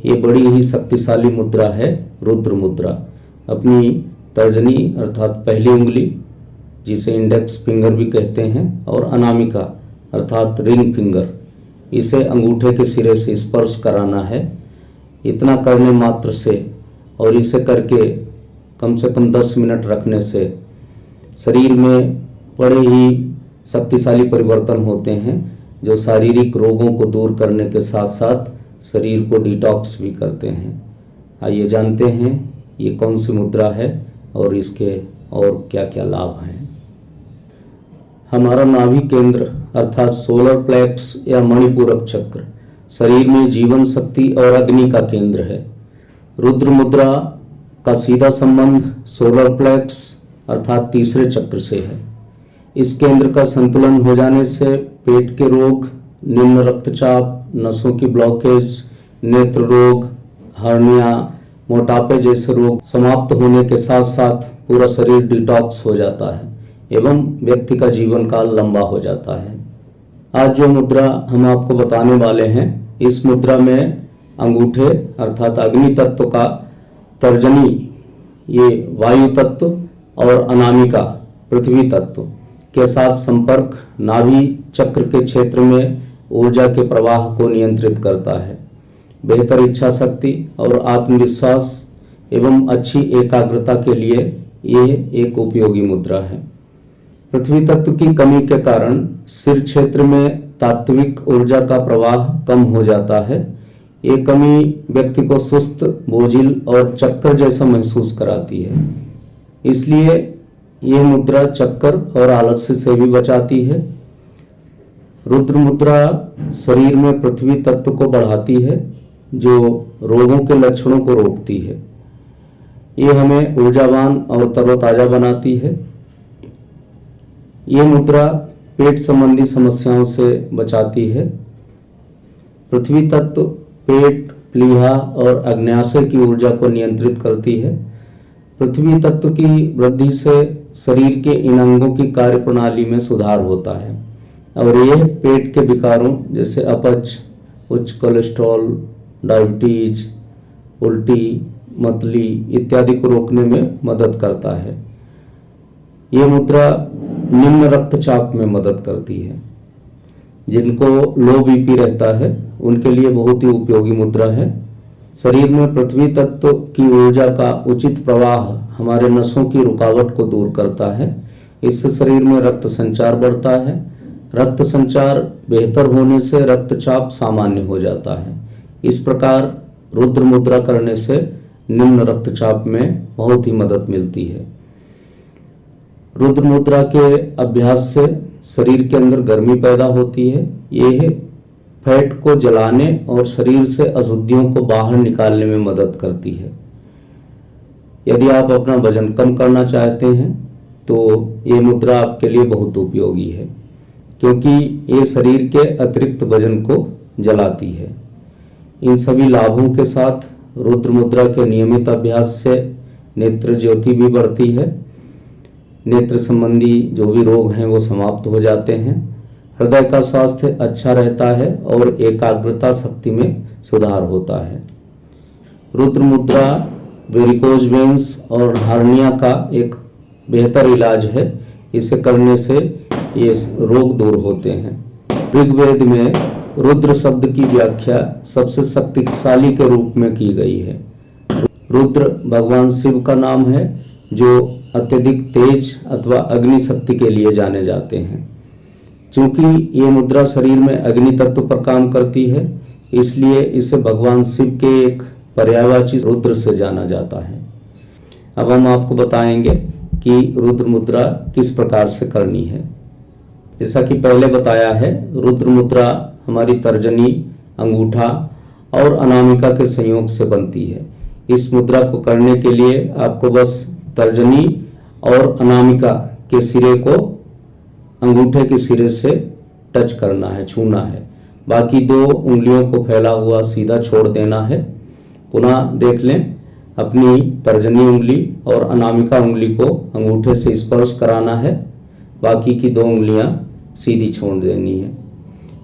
ये बड़ी ही शक्तिशाली मुद्रा है रुद्र मुद्रा। अपनी तर्जनी अर्थात पहली उंगली, जिसे इंडेक्स फिंगर भी कहते हैं, और अनामिका अर्थात रिंग फिंगर, इसे अंगूठे के सिरे से स्पर्श कराना है। इतना करने मात्र से और इसे करके कम से कम 10 मिनट रखने से शरीर में बड़े ही शक्तिशाली परिवर्तन होते हैं, जो शारीरिक रोगों को दूर करने के साथ साथ शरीर को डिटॉक्स भी करते हैं। आइए जानते हैं ये कौन सी मुद्रा है और इसके और क्या क्या लाभ हैं। हमारा नाभि केंद्र अर्थात सोलर प्लेक्स या मणिपूरक चक्र शरीर में जीवन शक्ति और अग्नि का केंद्र है। रुद्र मुद्रा का सीधा संबंध सोलर प्लेक्स अर्थात तीसरे चक्र से है। इस केंद्र का संतुलन हो जाने से पेट के रोग, निम्न रक्तचाप, नसों की ब्लॉकेज, नेत्र रोग, हर्निया, मोटापे जैसे रोग समाप्त होने के साथ साथ पूरा शरीर डिटॉक्स हो जाता है एवं व्यक्ति का जीवन काल लंबा हो जाता है। आज जो मुद्रा हम आपको बताने वाले हैं, इस मुद्रा में अंगूठे अर्थात अग्नि तत्व का तर्जनी, ये वायु तत्व और अनामिका पृथ्वी तत्व के साथ संपर्क नाभि चक्र के क्षेत्र में ऊर्जा के प्रवाह को नियंत्रित करता है। बेहतर इच्छा शक्ति और आत्मविश्वास एवं अच्छी एकाग्रता के लिए यह एक उपयोगी मुद्रा है। पृथ्वी तत्व की कमी के कारण सिर क्षेत्र में तात्विक ऊर्जा का प्रवाह कम हो जाता है। ये कमी व्यक्ति को सुस्त, बोझिल और चक्कर जैसा महसूस कराती है। इसलिए यह मुद्रा चक्कर और आलस्य से भी बचाती है। रुद्र मुद्रा शरीर में पृथ्वी तत्व को बढ़ाती है, जो रोगों के लक्षणों को रोकती है। ये हमें ऊर्जावान और तरोताजा बनाती है। ये मुद्रा पेट संबंधी समस्याओं से बचाती है। पृथ्वी तत्व पेट, प्लीहा और अग्न्याशय की ऊर्जा को नियंत्रित करती है। पृथ्वी तत्व की वृद्धि से शरीर के इन अंगों की कार्य प्रणाली में सुधार होता है और यह पेट के विकारों जैसे अपच, उच्च कोलेस्ट्रॉल, डायबिटीज, उल्टी, मतली इत्यादि को रोकने में मदद करता है। यह मुद्रा निम्न रक्तचाप में मदद करती है। जिनको लो बीपी रहता है उनके लिए बहुत ही उपयोगी मुद्रा है। शरीर में पृथ्वी तत्व की ऊर्जा का उचित प्रवाह हमारे नसों की रुकावट को दूर करता है। इससे शरीर में रक्त संचार बढ़ता है। रक्त संचार बेहतर होने से रक्तचाप सामान्य हो जाता है। इस प्रकार रुद्र मुद्रा करने से निम्न रक्तचाप में बहुत ही मदद मिलती है। रुद्र मुद्रा के अभ्यास से शरीर के अंदर गर्मी पैदा होती है। यह फैट को जलाने और शरीर से अशुद्धियों को बाहर निकालने में मदद करती है। यदि आप अपना वजन कम करना चाहते हैं तो ये मुद्रा आपके लिए बहुत उपयोगी है, क्योंकि ये शरीर के अतिरिक्त वजन को जलाती है। इन सभी लाभों के साथ रुद्र मुद्रा के नियमित अभ्यास से नेत्र ज्योति भी बढ़ती है। नेत्र संबंधी जो भी रोग हैं वो समाप्त हो जाते हैं। हृदय का स्वास्थ्य अच्छा रहता है और एकाग्रता शक्ति में सुधार होता है। रुद्र मुद्रा वेरिकोज वेन्स और हार्निया का एक बेहतर इलाज है। इसे करने से ये रोग दूर होते हैं। ऋग्वेद में रुद्र शब्द की व्याख्या सबसे शक्तिशाली के रूप में की गई है। रुद्र भगवान शिव का नाम है, जो अत्यधिक तेज अथवा अग्नि शक्ति के लिए जाने जाते हैं। चूंकि ये मुद्रा शरीर में अग्नि तत्व पर काम करती है, इसलिए इसे भगवान शिव के एक पर्यायवाची रुद्र से जाना जाता है। अब हम आपको बताएंगे कि रुद्र मुद्रा किस प्रकार से करनी है। जैसा कि पहले बताया है, रुद्र मुद्रा हमारी तर्जनी, अंगूठा और अनामिका के संयोग से बनती है। इस मुद्रा को करने के लिए आपको बस तर्जनी और अनामिका के सिरे को अंगूठे के सिरे से टच करना है, छूना है। बाकी 2 उंगलियों को फैला हुआ सीधा छोड़ देना है। पुनः देख लें, अपनी तर्जनी उंगली और अनामिका उंगली को अंगूठे से स्पर्श कराना है, बाकी की 2 उंगलियां सीधी छोड़ देनी है।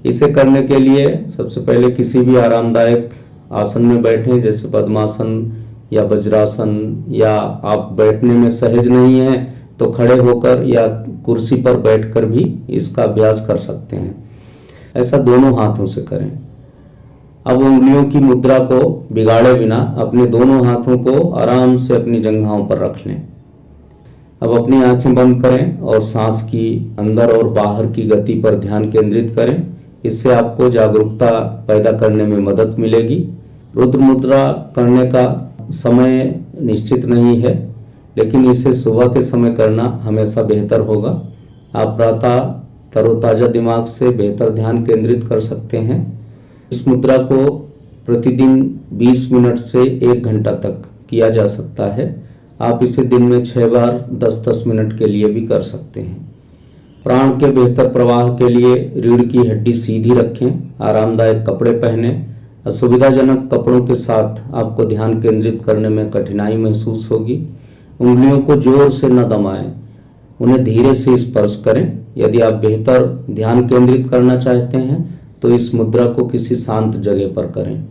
इसे करने के लिए सबसे पहले किसी भी आरामदायक आसन में बैठें, जैसे पद्मासन या वज्रासन, या आप बैठने में सहज नहीं हैं तो खड़े होकर या कुर्सी पर बैठकर भी इसका अभ्यास कर सकते हैं। ऐसा दोनों हाथों से करें। अब उंगलियों की मुद्रा को बिगाड़े बिना अपने दोनों हाथों को आराम से अपनी जंघाओं पर रख लें। अब अपनी आंखें बंद करें और सांस की अंदर और बाहर की गति पर ध्यान केंद्रित करें। इससे आपको जागरूकता पैदा करने में मदद मिलेगी। रुद्र मुद्रा करने का समय निश्चित नहीं है, लेकिन इसे सुबह के समय करना हमेशा बेहतर होगा। आप प्रातः तरोताज़ा दिमाग से बेहतर ध्यान केंद्रित कर सकते हैं। इस मुद्रा को प्रतिदिन 20 मिनट से 1 घंटा तक किया जा सकता है। आप इसे दिन में 6 बार 10-10 मिनट के लिए भी कर सकते हैं। प्राण के बेहतर प्रवाह के लिए रीढ़ की हड्डी सीधी रखें, आरामदायक कपड़े पहनें। असुविधाजनक कपड़ों के साथ आपको ध्यान केंद्रित करने में कठिनाई महसूस होगी। उंगलियों को जोर से न दबाएं, उन्हें धीरे से स्पर्श करें। यदि आप बेहतर ध्यान केंद्रित करना चाहते हैं तो इस मुद्रा को किसी शांत जगह पर करें।